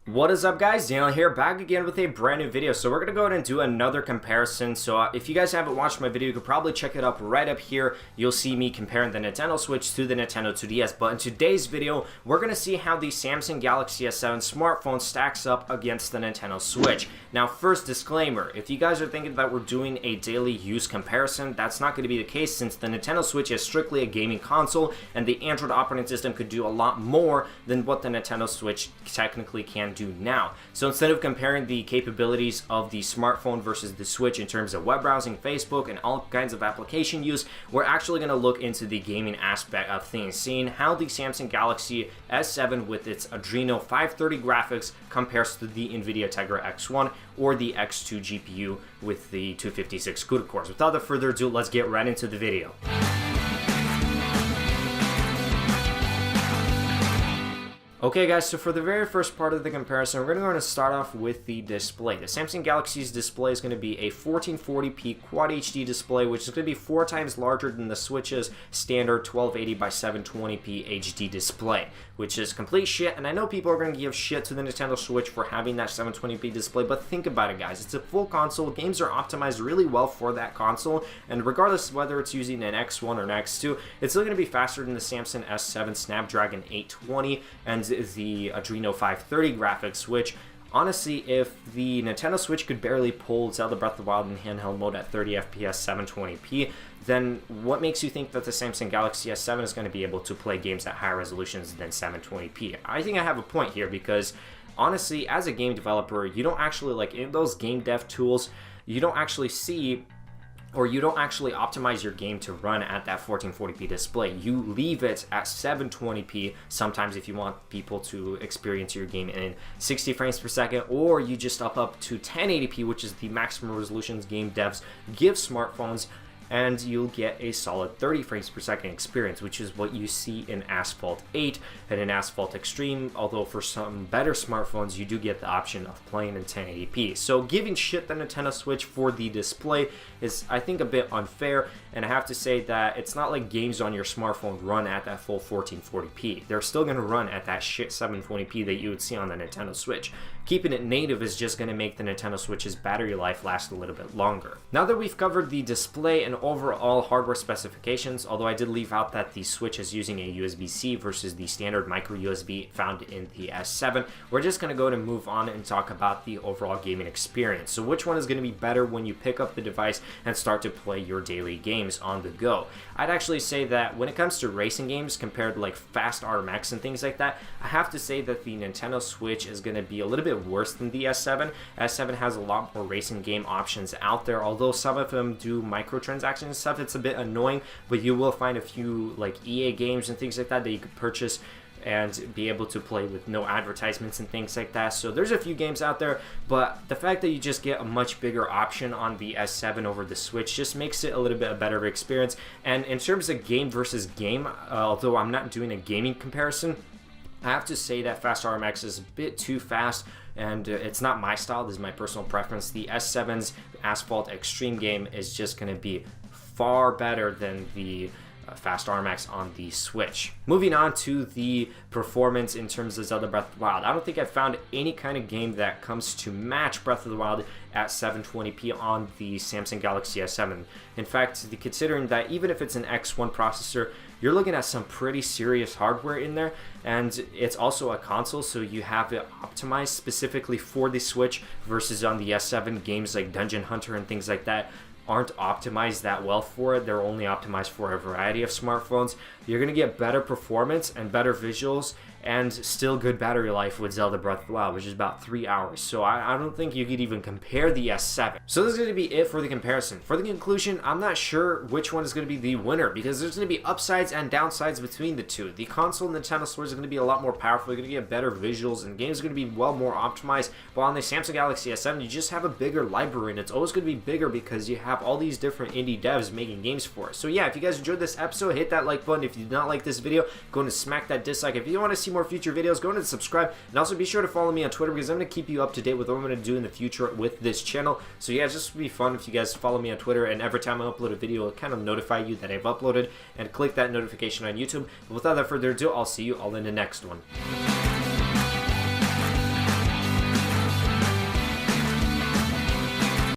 What is up, guys? Daniel here, back again with a brand new video. So we're gonna go ahead and do another comparison. So if you guys haven't watched my video, you could probably check it up right up here. You'll see me comparing the Nintendo Switch to the Nintendo 2DS. But in today's video, we're gonna see how the Samsung Galaxy S7 smartphone stacks up against the Nintendo Switch. Now, first disclaimer, if you guys are thinking that we're doing a daily use comparison, that's not gonna be the case, since the Nintendo Switch is strictly a gaming console and the Android operating system could do a lot more than what the Nintendo Switch technically can do now. So instead of comparing the capabilities of the smartphone versus the Switch in terms of web browsing, Facebook, and all kinds of application use, we're actually going to look into the gaming aspect of things, seeing how the Samsung Galaxy S7 with its Adreno 530 graphics compares to the NVIDIA Tegra X1 or the X2 GPU with the 256 CUDA cores. Without further ado, let's get right into the video. Okay guys, so for the very first part of the comparison, we're going to start off with the display. The Samsung Galaxy's display is going to be a 1440p Quad HD display, which is going to be 4 times larger than the Switch's standard 1280 by 720p HD display, which is complete shit. And I know people are going to give shit to the Nintendo Switch for having that 720p display, but think about it, guys. It's a full console. Games are optimized really well for that console, and regardless of whether it's using an X1 or an X2, it's still going to be faster than the Samsung S7 Snapdragon 820 and the Adreno 530 graphics, which honestly, if the Nintendo Switch could barely pull Zelda Breath of the Wild in handheld mode at 30 FPS 720p, then what makes you think that the Samsung Galaxy S7 is going to be able to play games at higher resolutions than 720p? I think I have a point here, because honestly, as a game developer, you don't actually, like, in those game dev tools, you don't actually see, or you don't actually optimize your game to run at that 1440p display. You leave it at 720p sometimes if you want people to experience your game in 60 frames per second, or you just up to 1080p, which is the maximum resolutions game devs give smartphones, and you'll get a solid 30 frames per second experience, which is what you see in Asphalt 8 and in Asphalt Extreme, although for some better smartphones, you do get the option of playing in 1080p. So giving shit the Nintendo Switch for the display is, I think, a bit unfair, and I have to say that it's not like games on your smartphone run at that full 1440p. They're still going to run at that shit 720p that you would see on the Nintendo Switch. Keeping it native is just going to make the Nintendo Switch's battery life last a little bit longer. Now that we've covered the display and overall hardware specifications, although I did leave out that the Switch is using a USB-C versus the standard micro USB found in the S7, we're just going to go and move on and talk about the overall gaming experience. So which one is going to be better when you pick up the device and start to play your daily games on the go? I'd actually say that when it comes to racing games compared to like fast RMX and things like that, I have to say that the Nintendo Switch is going to be a little bit worse than the S7. S7 has a lot more racing game options out there, although some of them do microtransactions and stuff. It's a bit annoying, but you will find a few like EA games and things like that that you could purchase and be able to play with no advertisements and things like that. So there's a few games out there, but the fact that you just get a much bigger option on the S7 over the Switch just makes it a little bit a better experience. And in terms of game versus game, although I'm not doing a gaming comparison, I have to say that fast RMX is a bit too fast, and it's not my style. This is my personal preference. The S7's Asphalt Extreme game is just going to be far better than the fast RMX on the Switch. Moving on to the performance in terms of Zelda Breath of the Wild, I don't think I've found any kind of game that comes to match Breath of the Wild at 720p on the Samsung Galaxy S7. In fact, considering that even if it's an X1 processor, you're looking at some pretty serious hardware in there, and it's also a console, so you have it optimized specifically for the Switch, versus on the S7, games like Dungeon Hunter and things like that aren't optimized that well for it. They're only optimized for a variety of smartphones. You're going to get better performance and better visuals and still good battery life with Zelda Breath of the Wild, which is about 3 hours. So I don't think you could even compare the S7. So this is going to be it for the comparison. For the conclusion, I'm not sure which one is going to be the winner, because there's going to be upsides and downsides between the two. The console Nintendo Switch is going to be a lot more powerful. You're going to get better visuals, and games are going to be well more optimized. While on the Samsung Galaxy S7, you just have a bigger library, and it's always going to be bigger because you have all these different indie devs making games for it. So yeah, if you guys enjoyed this episode, hit that like button. If you did not like this video, go and smack that dislike. If you want to see more future videos, go ahead and subscribe, and also be sure to follow me on Twitter, because I'm going to keep you up to date with what I'm going to do in the future with this channel. So yeah, it's just be fun if you guys follow me on Twitter, and every time I upload a video, it'll kind of notify you that I've uploaded, and click that notification on YouTube. But without further ado, I'll see you all in the next one.